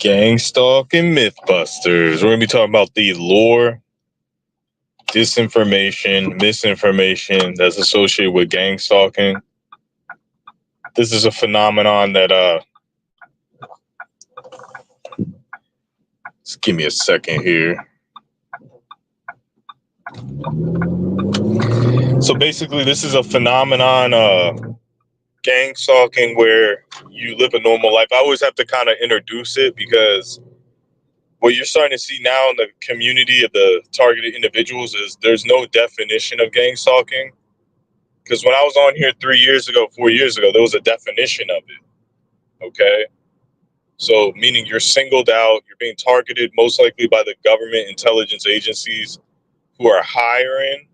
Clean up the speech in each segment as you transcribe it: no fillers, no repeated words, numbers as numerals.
Gangstalking Mythbusters. We're going to be talking about the lore, disinformation, misinformation that's associated with gangstalking. This is a phenomenon that, just give me a second here. So basically, this is a phenomenon, gangstalking, where you live a normal life. I always have to kind of introduce it because what you're starting to see now in the community of the targeted individuals is there's no definition of gangstalking. Because when I was on here 4 years ago, there was a definition of it. Okay. So meaning you're singled out, you're being targeted most likely by the government intelligence agencies who are hiring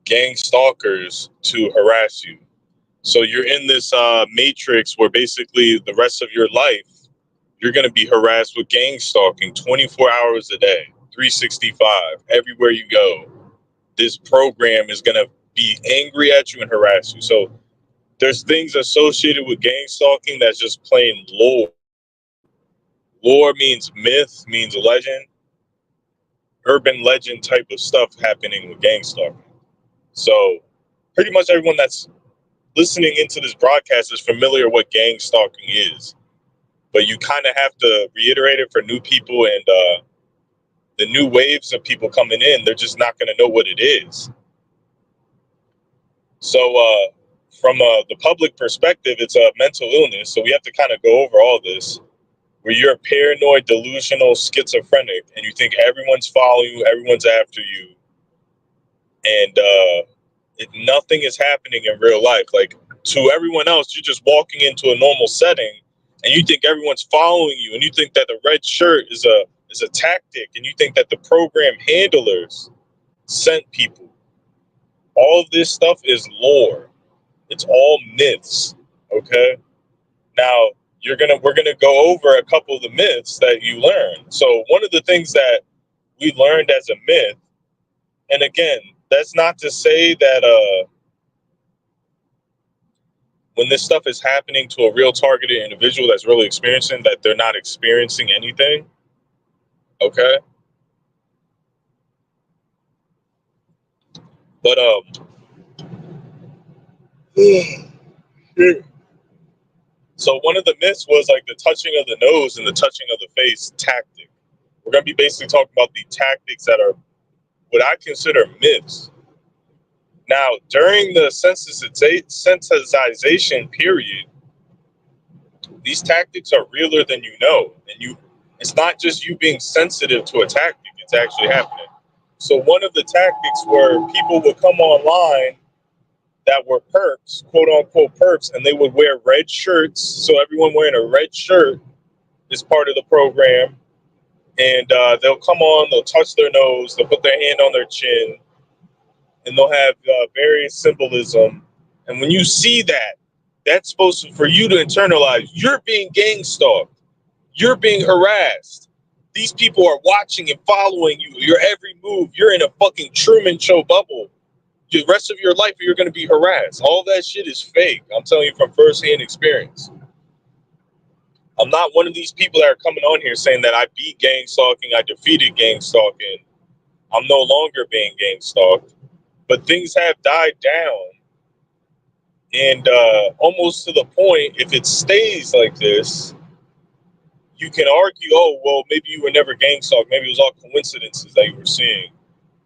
gang stalkers to harass you. So you're in this matrix where basically the rest of your life, you're going to be harassed with gang stalking 24 hours a day, 365, everywhere you go. This program is going to be angry at you and harass you. So there's things associated with gang stalking that's just plain lore. Lore means myth, means legend, urban legend type of stuff happening with gang stalking. So pretty much everyone that's listening into this broadcast is familiar what gang stalking is. But you kind of have to reiterate it for new people, and the new waves of people coming in, they're just not going to know what it is. So from the public perspective, it's a mental illness. So we have to kind of go over all this, where you're paranoid, delusional, schizophrenic, and you think everyone's following you, everyone's after you, and nothing is happening in real life. Like, to everyone else, you're just walking into a normal setting, and you think everyone's following you, and you think that the red shirt is a tactic, and you think that the program handlers sent people. All of this stuff is lore. It's all myths. Okay. Now we're gonna go over a couple of the myths that you learn. So one of the things that we learned as a myth, and again, that's not to say that when this stuff is happening to a real targeted individual that's really experiencing, that they're not experiencing anything. Okay. But so one of the myths was like the touching of the nose and the touching of the face tactic. We're gonna be basically talking about the tactics that are what I consider myths. Now, during the sensitization period, these tactics are realer than you know, and it's not just you being sensitive to a tactic, it's actually happening. So one of the tactics where people would come online that were perps, quote unquote perps, and they would wear red shirts. So everyone wearing a red shirt is part of the program. And they'll come on, they'll touch their nose, they'll put their hand on their chin, and they'll have various symbolism. And when you see that, that's supposed to, for you to internalize, you're being gang stalked, you're being harassed. These people are watching and following you, your every move. You're in a fucking Truman Show bubble. The rest of your life, you're going to be harassed. All that shit is fake. I'm telling you from firsthand experience. I'm not one of these people that are coming on here saying that I beat gang stalking, I defeated gang stalking. I'm no longer being gang stalked. But things have died down. And almost to the point, if it stays like this, you can argue, oh, well, maybe you were never gang stalked. Maybe it was all coincidences that you were seeing,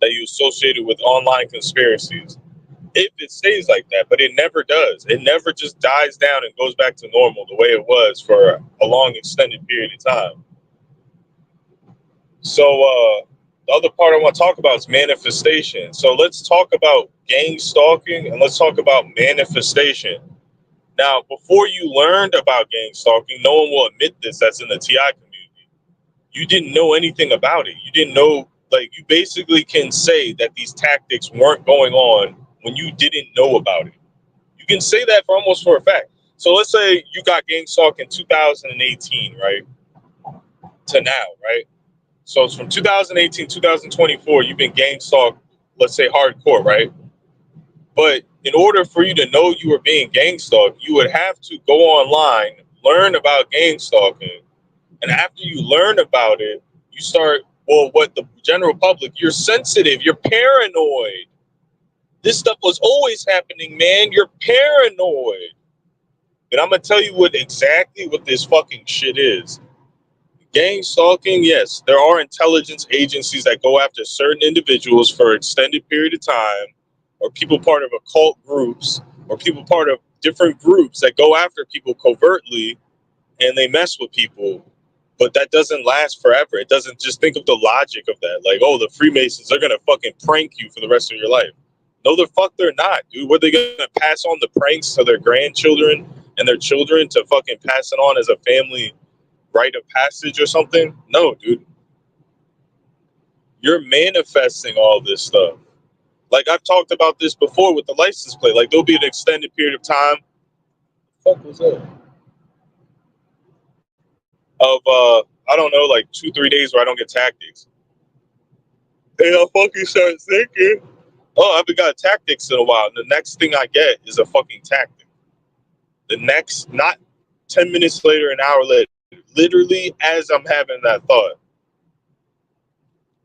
that you associated with online conspiracies. If it stays like that, but it never does. It never just dies down and goes back to normal the way it was for a long extended period of time. So the other part I want to talk about is manifestation. So let's talk about gang stalking and let's talk about manifestation. Now, before you learned about gang stalking, no one will admit this that's in the TI community. You didn't know anything about it. You didn't know, like, you basically can say that these tactics weren't going on when you didn't know about it. You can say that for a fact. So let's say you got gang stalked in 2018, right? To now, right? So it's from 2018, 2024, you've been gang stalked, let's say hardcore, right? But in order for you to know you were being gang stalked, you would have to go online, learn about gang stalking, and after you learn about it, you start, well, what the general public, you're sensitive, you're paranoid. This stuff was always happening, man. You're paranoid. And I'm gonna tell you exactly what this fucking shit is. Gang stalking, yes, there are intelligence agencies that go after certain individuals for an extended period of time, or people part of occult groups, or people part of different groups that go after people covertly and they mess with people. But that doesn't last forever. It doesn't. Just think of the logic of that. Like, oh, the Freemasons are gonna fucking prank you for the rest of your life. No, the fuck they're not, dude. What, they gonna pass on the pranks to their grandchildren and their children to fucking pass it on as a family rite of passage or something? No, dude. You're manifesting all this stuff. Like, I've talked about this before with the license plate. Like, there'll be an extended period of time. What the fuck was that? Of I don't know, like 2-3 days where I don't get tactics. And I fucking start thinking, oh, I haven't got tactics in a while. And the next thing I get is a fucking tactic. The next, not 10 minutes later, an hour later, literally as I'm having that thought.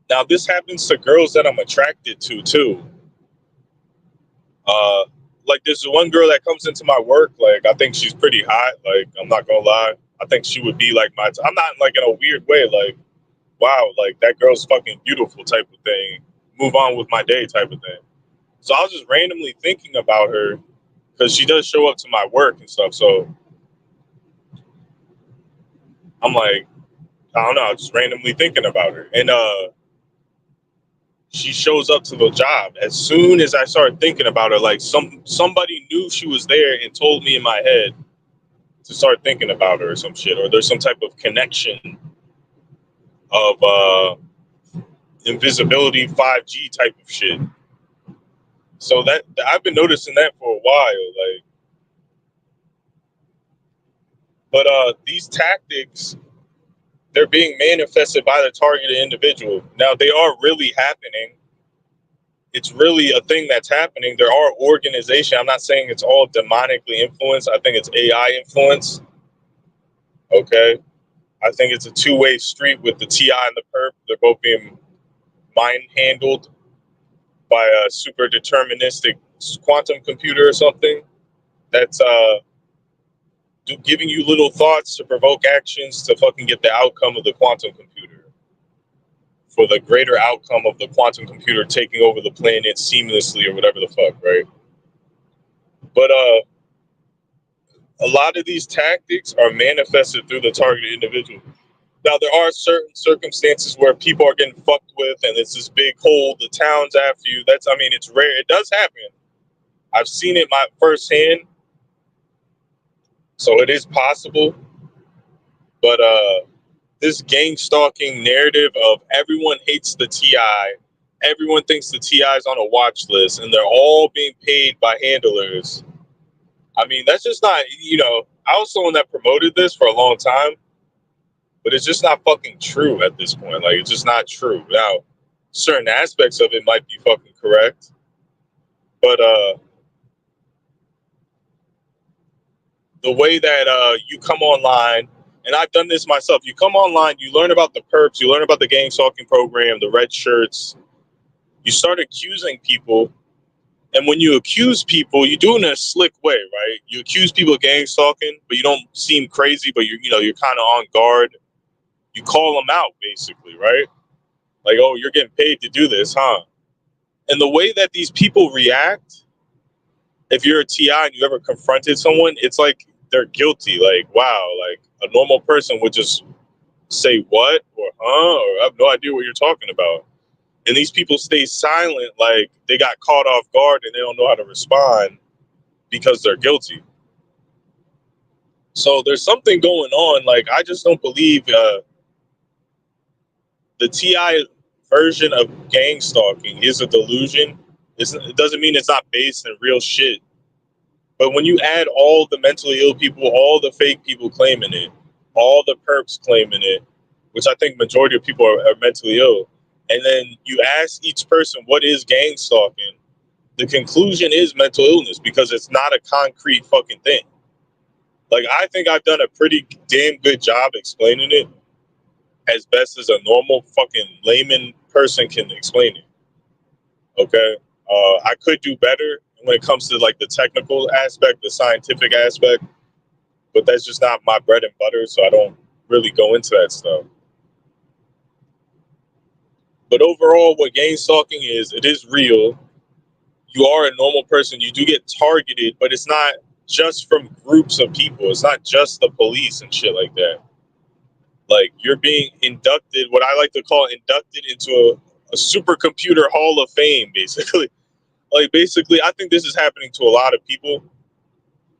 Now, this happens to girls that I'm attracted to, too. Like, there's one girl that comes into my work. Like, I think she's pretty hot. Like, I'm not going to lie. I think she would be like my, I'm not like in a weird way. Like, wow, like that girl's fucking beautiful type of thing. Move on with my day type of thing. So I was just randomly thinking about her because she does show up to my work and stuff. So I'm like, I don't know, I was just randomly thinking about her. And she shows up to the job. As soon as I started thinking about her, like somebody knew she was there and told me in my head to start thinking about her or some shit, or there's some type of connection of invisibility 5G type of shit. So that I've been noticing that for a while, like. But these tactics, they're being manifested by the targeted individual. Now, they are really happening. It's really a thing that's happening. There are organizations. I'm not saying it's all demonically influenced. I think it's AI influence. Okay. I think it's a two-way street with the TI and the perp. They're both being mind handled by a super deterministic quantum computer or something that's giving you little thoughts to provoke actions to fucking get the outcome of the quantum computer, for the greater outcome of the quantum computer taking over the planet seamlessly or whatever the fuck, right? But a lot of these tactics are manifested through the targeted individual. Now, there are certain circumstances where people are getting fucked with and it's this big hole, the town's after you. That's, I mean, it's rare. It does happen. I've seen it my firsthand. So it is possible. But this gang stalking narrative of everyone hates the TI, everyone thinks the TI is on a watch list, and they're all being paid by handlers. I mean, that's just not, I was someone that promoted this for a long time, but it's just not fucking true at this point. Like, it's just not true. Now, certain aspects of it might be fucking correct, but the way that you come online, and I've done this myself. You come online, you learn about the perps, you learn about the gang stalking program, the red shirts. You start accusing people, and when you accuse people, you do it in a slick way, right? You accuse people of gang stalking, but you don't seem crazy, but you're kind of on guard. You call them out, basically, right? Like, oh, you're getting paid to do this, huh? And the way that these people react, if you're a TI and you ever confronted someone, it's like they're guilty. Like, wow, like a normal person would just say what or huh, or I have no idea what you're talking about. And these people stay silent, like they got caught off guard and they don't know how to respond because they're guilty. So there's something going on. Like, I just don't believe the TI version of gang stalking is a delusion. It doesn't mean it's not based in real shit. But when you add all the mentally ill people, all the fake people claiming it, all the perps claiming it, which I think majority of people are mentally ill, and then you ask each person what is gang stalking, the conclusion is mental illness because it's not a concrete fucking thing. Like, I think I've done a pretty damn good job explaining it as best as a normal fucking layman person can explain it. Okay? I could do better when it comes to like the technical aspect, the scientific aspect, but that's just not my bread and butter, so I don't really go into that stuff. But overall, what gang stalking is, it is real. You are a normal person. You do get targeted, but it's not just from groups of people. It's not just the police and shit like that. Like, you're being inducted, what I like to call inducted into a supercomputer hall of fame, basically. Like, basically, I think this is happening to a lot of people.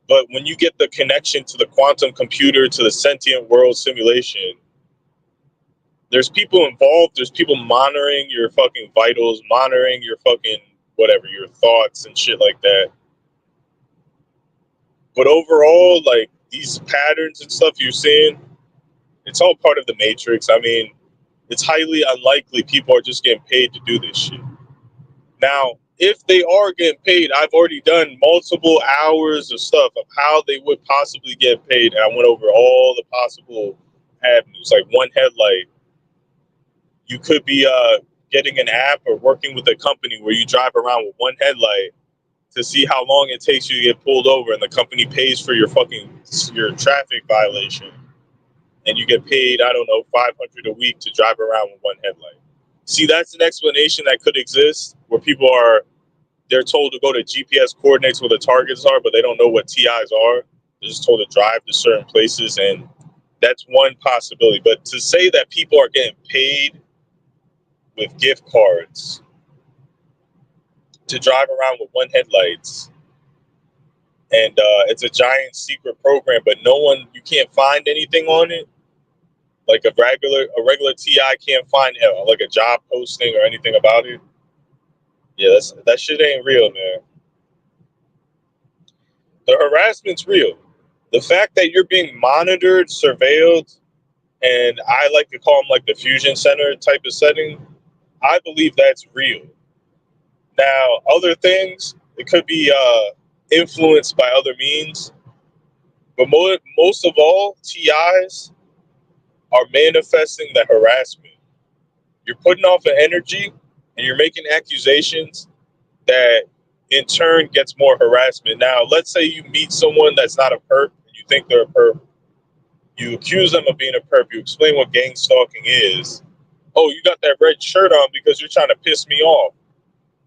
But when you get the connection to the quantum computer, to the sentient world simulation, there's people involved. There's people monitoring your fucking vitals, monitoring your fucking whatever, your thoughts and shit like that. But overall, like, these patterns and stuff you're seeing, it's all part of the matrix. I mean, it's highly unlikely people are just getting paid to do this shit. Now, if they are getting paid, I've already done multiple hours of stuff of how they would possibly get paid. And I went over all the possible avenues. Like, one headlight, you could be getting an app or working with a company where you drive around with one headlight to see how long it takes you to get pulled over, and the company pays for your traffic violation, and you get paid, I don't know, $500 a week to drive around with one headlight. See, that's an explanation that could exist where they're told to go to GPS coordinates where the targets are, but they don't know what TIs are. They're just told to drive to certain places, and that's one possibility. But to say that people are getting paid with gift cards to drive around with one headlights, and it's a giant secret program, but you can't find anything on it. Like a regular TI can't find like a job posting or anything about it. Yeah, that shit ain't real, man. The harassment's real. The fact that you're being monitored, surveilled, and I like to call them like the fusion center type of setting, I believe that's real. Now, other things, it could be influenced by other means, but most of all, TIs are manifesting the harassment. You're putting off an energy and you're making accusations that in turn gets more harassment. Now, let's say you meet someone that's not a perp and you think they're a perp. You accuse them of being a perp. You explain what gang stalking is. Oh, you got that red shirt on because you're trying to piss me off.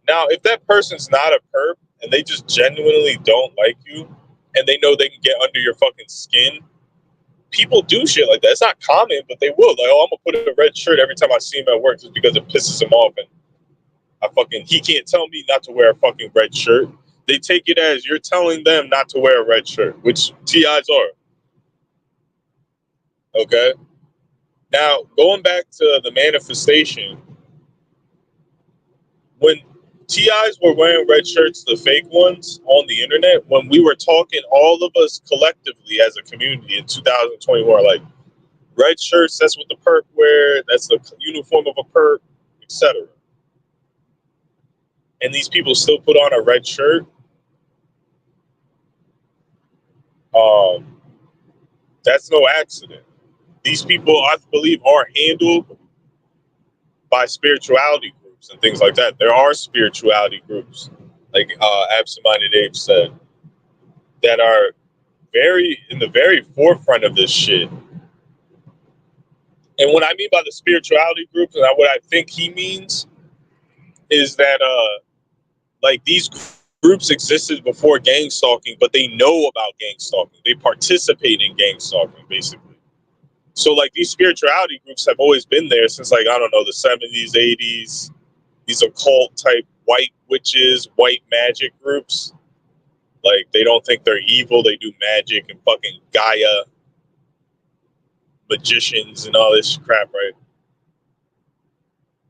Now, if that person's not a perp and they just genuinely don't like you and they know they can get under your fucking skin, people do shit like that. It's not common, but they will. Like, oh, I'm gonna put a red shirt every time I see him at work just because it pisses him off, and he can't tell me not to wear a fucking red shirt. They take it as you're telling them not to wear a red shirt, which TIs are. Okay. Now, going back to the manifestation, when TIs were wearing red shirts, the fake ones on the internet, when we were talking, all of us collectively as a community in 2021, like, red shirts, that's what the perp wear, that's the uniform of a perp, etc. And these people still put on a red shirt. That's no accident. These people, I believe, are handled by spirituality groups and things like that. There are spirituality groups, like Absent-Minded Ape said, that are in the very forefront of this shit. And what I mean by the spirituality groups, and what I think he means, is that like, these groups existed before gang stalking, but they know about gang stalking. They participate in gang stalking, basically. So, like, these spirituality groups have always been there since, like, I don't know, the 70s, 80s. These occult type white witches, white magic groups. Like, they don't think they're evil. They do magic and fucking Gaia magicians and all this crap, right?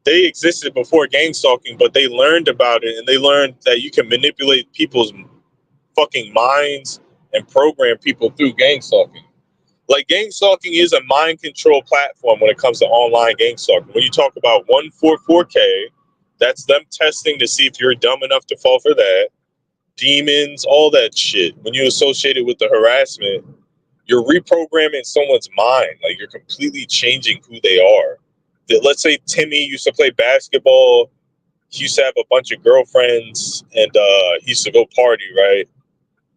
They existed before gang stalking, but they learned about it, and they learned that you can manipulate people's fucking minds and program people through gang stalking. Like, gang stalking is a mind control platform when it comes to online gang stalking. When you talk about 144K, that's them testing to see if you're dumb enough to fall for that. Demons, all that shit. When you associate it with the harassment, You're reprogramming someone's mind. Like, you're completely changing who they are. Let's say Timmy used to play basketball. He used to have a bunch of girlfriends, and he used to go party, right?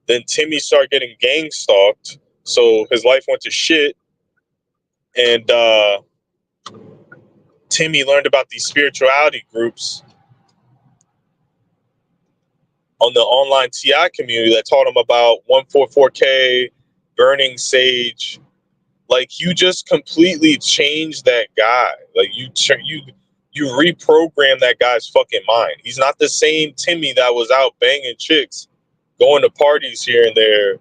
Then Timmy started getting gang stalked, so his life went to shit. And Timmy learned about these spirituality groups on the online TI community that taught him about 144K, burning sage. Like, you just completely changed that guy. Like, you reprogram that guy's fucking mind. He's not the same Timmy that was out banging chicks, going to parties here and there,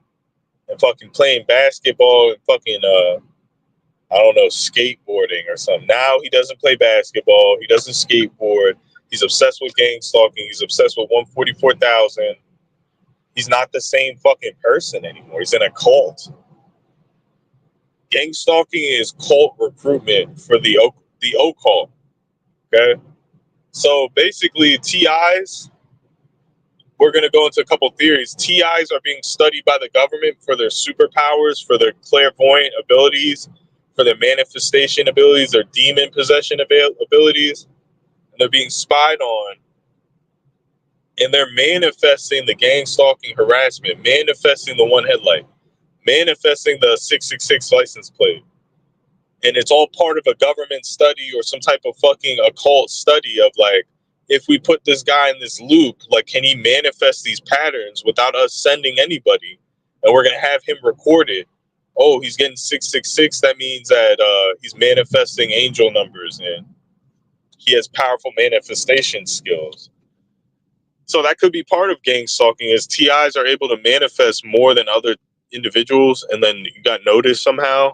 and fucking playing basketball and fucking I don't know, skateboarding or something. Now he doesn't play basketball. He doesn't skateboard. He's obsessed with gang stalking. He's obsessed with 144,000. He's not the same fucking person anymore. He's in a cult. Gang stalking is cult recruitment for the occult. Okay, so basically, TIs. We're going to go into a couple theories. TIs are being studied by the government for their superpowers, for their clairvoyant abilities, for their manifestation abilities, their demon possession abilities. And they're being spied on. And they're manifesting the gang stalking harassment, manifesting the one headlight, manifesting the 666 license plate. And it's all part of a government study or some type of fucking occult study of, like, if we put this guy in this loop, like, can he manifest these patterns without us sending anybody? And we're going to have him record it. Oh, he's getting 666. That means that he's manifesting angel numbers and he has powerful manifestation skills. So that could be part of gang stalking, is TIs are able to manifest more than other individuals, and then you got noticed somehow.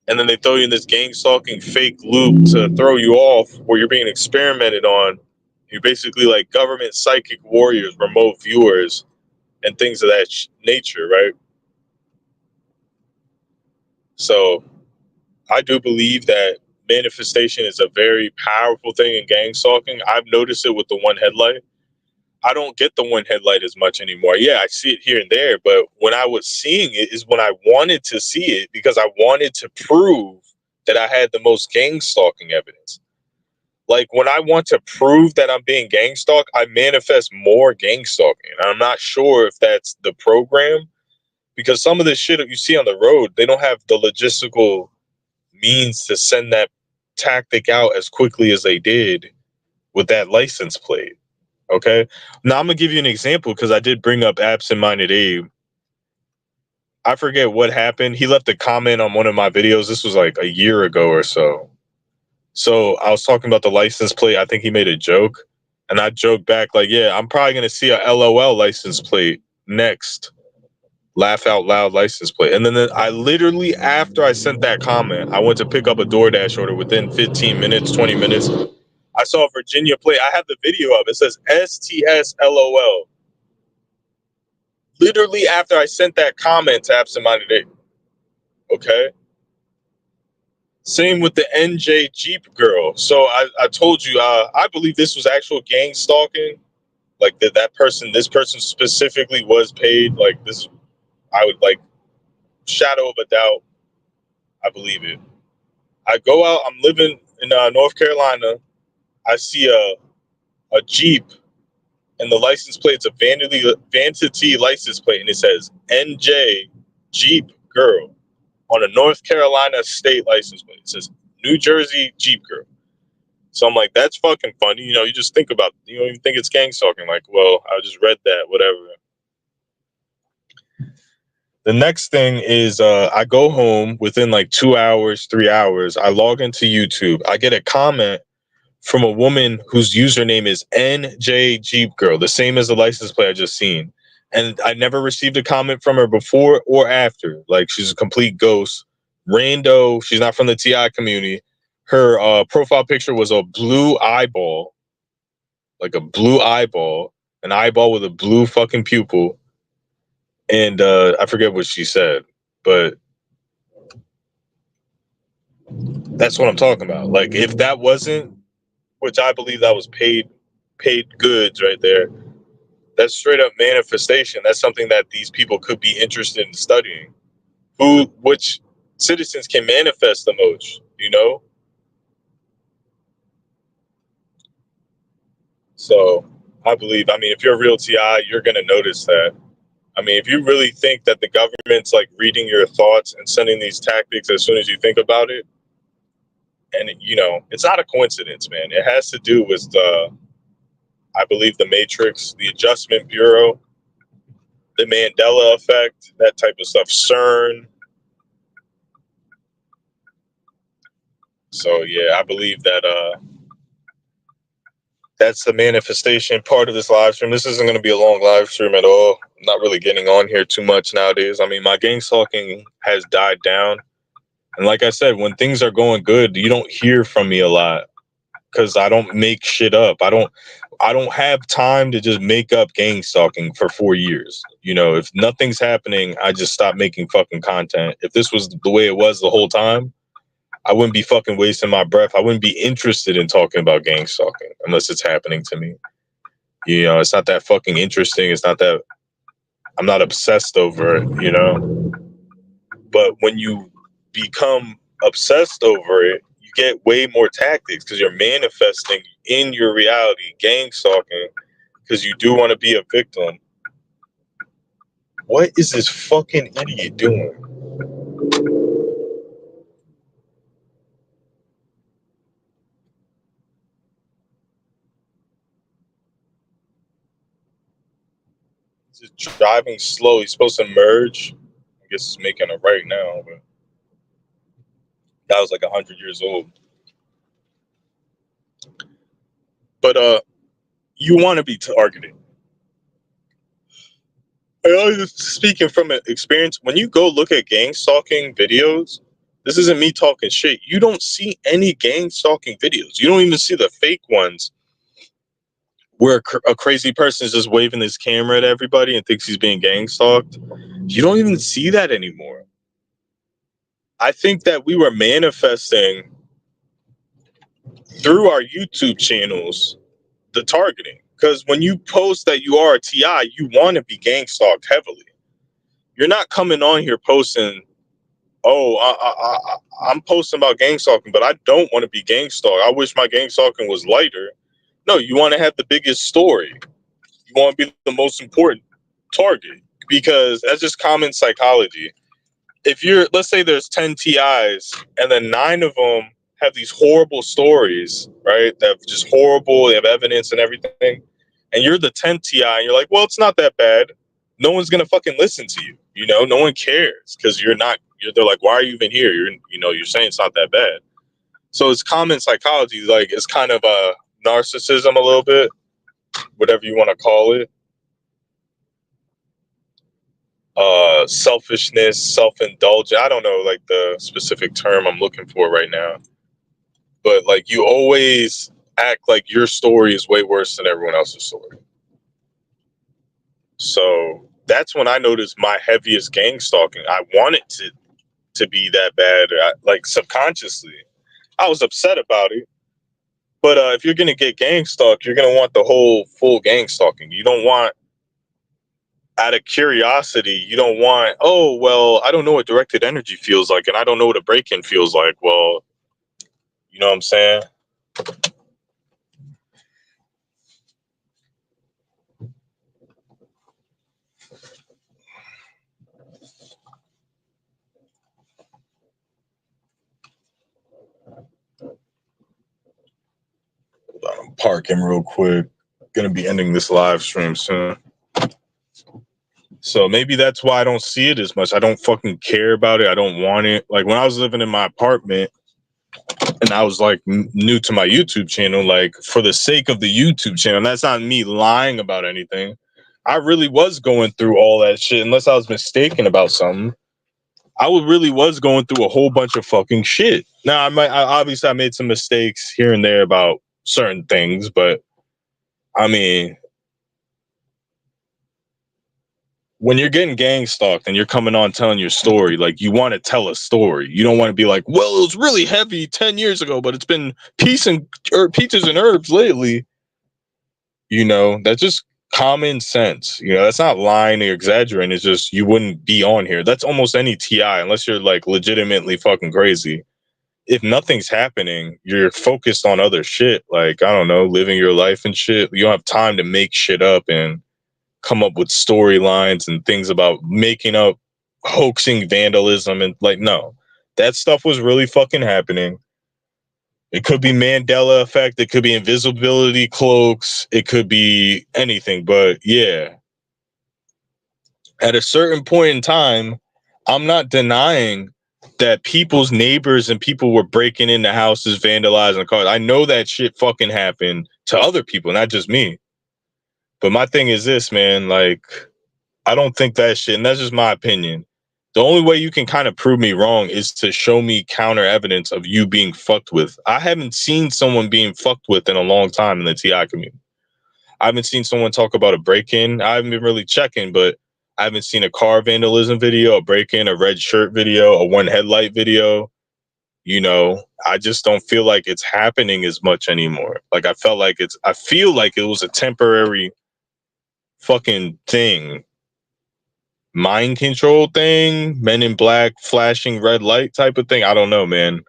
And then they throw you in this gang stalking fake loop to throw you off where you're being experimented on. You're basically like government psychic warriors, remote viewers, and things of that nature, right? So I do believe that manifestation is a very powerful thing in gang stalking. I've noticed it with the one headlight. I don't get the one headlight as much anymore. Yeah, I see it here and there, but when I was seeing it is when I wanted to see it, because I wanted to prove that I had the most gang stalking evidence. Like, when I want to prove that I'm being gang stalked, I manifest more gang stalking. And I'm not sure if that's the program, because some of the shit that you see on the road, they don't have the logistical means to send that tactic out as quickly as they did with that license plate. Okay. Now I'm gonna give you an example, because I did bring up absent-minded Abe. I forget what happened. He left a comment on one of my videos. This was like a year ago or so. So I was talking about the license plate. I think he made a joke, and I joked back like, "Yeah, I'm probably gonna see a LOL license plate next." Laugh out loud license plate. And then I literally, after I sent that comment, I went to pick up a DoorDash order. Within 15 minutes, 20 minutes, I saw a Virginia plate. I have the video of it. It says STS LOL. Literally after I sent that comment to absent-minded Ape. Okay. Same with the NJ Jeep girl. So I told you, I believe this was actual gang stalking. Like, this person specifically was paid. Like, this, I would, like, shadow of a doubt, I believe it. I go out, I'm living in North Carolina. I see a Jeep, and the license plate's a vanity license plate, and it says NJ Jeep girl on a North Carolina state license plate. It says New Jersey Jeep girl. So I'm like, that's fucking funny. You know, you just think about, you don't even think it's gang stalking. Like, well, I just read that, whatever. The next thing is I go home within like 2 hours, 3 hours. I log into YouTube. I get a comment from a woman whose username is NJ Jeep Girl, the same as the license plate I just seen. And I never received a comment from her before or after. Like, she's a complete ghost. Rando, she's not from the TI community. Her profile picture was a blue eyeball, like a blue eyeball, an eyeball with a blue fucking pupil. And I forget what she said, but that's what I'm talking about. Like, if that wasn't, which I believe that was paid goods right there, that's straight up manifestation. That's something that these people could be interested in studying. which citizens can manifest the most, you know? So I believe, I mean, if you're a real TI, you're going to notice that. I mean, if you really think that the government's like reading your thoughts and sending these tactics as soon as you think about it, and you know, it's not a coincidence, man. It has to do with I believe the Matrix, the Adjustment Bureau, the Mandela effect, that type of stuff, CERN. So yeah, I believe that that's the manifestation part of this live stream. This isn't going to be a long live stream at all. I'm not really getting on here too much nowadays. I mean, my gang stalking has died down. And like I said, when things are going good, you don't hear from me a lot because I don't make shit up. I don't have time to just make up gang stalking for 4 years. You know, if nothing's happening, I just stop making fucking content. If this was the way it was the whole time, I wouldn't be fucking wasting my breath. I wouldn't be interested in talking about gang stalking unless it's happening to me. You know, it's not that fucking interesting. It's not that I'm not obsessed over it, you know? But when you become obsessed over it, you get way more tactics because you're manifesting in your reality gang stalking because you do want to be a victim. What is this fucking idiot doing? He's just driving slow. He's supposed to merge. I guess he's making a right now, but that was like 100 years old. But you want to be targeted. I was speaking from an experience. When you go look at gang stalking videos, this isn't me talking shit. You don't see any gang stalking videos. You don't even see the fake ones where a crazy person is just waving his camera at everybody and thinks he's being gang stalked. You don't even see that anymore. I think that we were manifesting through our YouTube channels the targeting. Because when you post that you are a TI, you want to be gang stalked heavily. You're not coming on here posting, oh, I'm posting about gang stalking, but I don't want to be gang stalked. I wish my gang stalking was lighter. No, you want to have the biggest story. You want to be the most important target because that's just common psychology. If you're, let's say there's 10 TIs and then 9 of them have these horrible stories, right? That have just horrible, they have evidence and everything. And you're the 10th TI and you're like, well, it's not that bad. No one's going to fucking listen to you. You know, no one cares because they're like, why are you even here? You're saying it's not that bad. So it's common psychology. Like it's kind of a narcissism a little bit, whatever you want to call it. Selfishness, self-indulgence. I don't know like the specific term I'm looking for right now. But like you always act like your story is way worse than everyone else's story. So that's when I noticed my heaviest gang stalking. I wanted to be that bad, like subconsciously. I was upset about it. But if you're gonna get gang stalked, you're gonna want the whole full gang stalking. You don't want, out of curiosity, you don't want, oh, well, I don't know what directed energy feels like, and I don't know what a break-in feels like. Well, you know what I'm saying? I'm parking real quick. Gonna be ending this live stream soon. So maybe that's why I don't see it as much. I don't fucking care about it. I don't want it. Like when I was living in my apartment and I was like new to my YouTube channel, like for the sake of the YouTube channel, that's not me lying about anything. I really was going through all that shit unless I was mistaken about something. Really was going through a whole bunch of fucking shit. Now obviously I made some mistakes here and there about certain things, but I mean, when you're getting gang stalked and you're coming on telling your story, like you want to tell a story. You don't want to be like, well, it was really heavy 10 years ago, but it's been peaches and herbs lately. You know, that's just Common sense. You know, that's not lying or exaggerating. It's just you wouldn't be on here. That's almost any TI, unless you're like legitimately fucking crazy. If nothing's happening, you're focused on other shit. Like, I don't know, living your life and shit. You don't have time to make shit up and come up with storylines and things about making up hoaxing vandalism and like, no, that stuff was really fucking happening. It could be Mandela effect. It could be invisibility cloaks. It could be anything. But yeah, at a certain point in time, I'm not denying that people's neighbors and people were breaking into houses, vandalizing cars. I know that shit fucking happened to other people, not just me. But my thing is this, man, like, I don't think that shit, and that's just my opinion. The only way you can kind of prove me wrong is to show me counter evidence of you being fucked with. I haven't seen someone being fucked with in a long time in the TI community. I haven't seen someone talk about a break-in. I haven't been really checking, but I haven't seen a car vandalism video, a break-in, a red shirt video, a one headlight video. You know, I just don't feel like it's happening as much anymore. Like I feel like it was a temporary fucking thing. Mind control thing, Men in Black flashing red light type of thing. I don't know, man.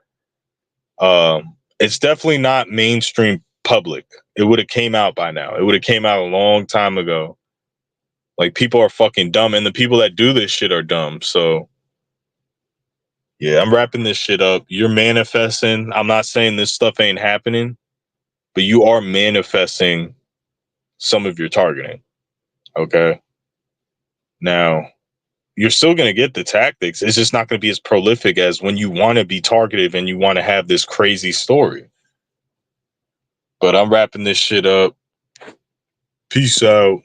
It's definitely not mainstream public. It would have came out by now. It would have came out a long time ago. Like, people are fucking dumb, and the people that do this shit are dumb. So yeah, I'm wrapping this shit up. You're manifesting. I'm not saying this stuff ain't happening, but you are manifesting some of your targeting. Okay. Now, you're still going to get the tactics. It's just not going to be as prolific as when you want to be targeted and you want to have this crazy story. But I'm wrapping this shit up. Peace out.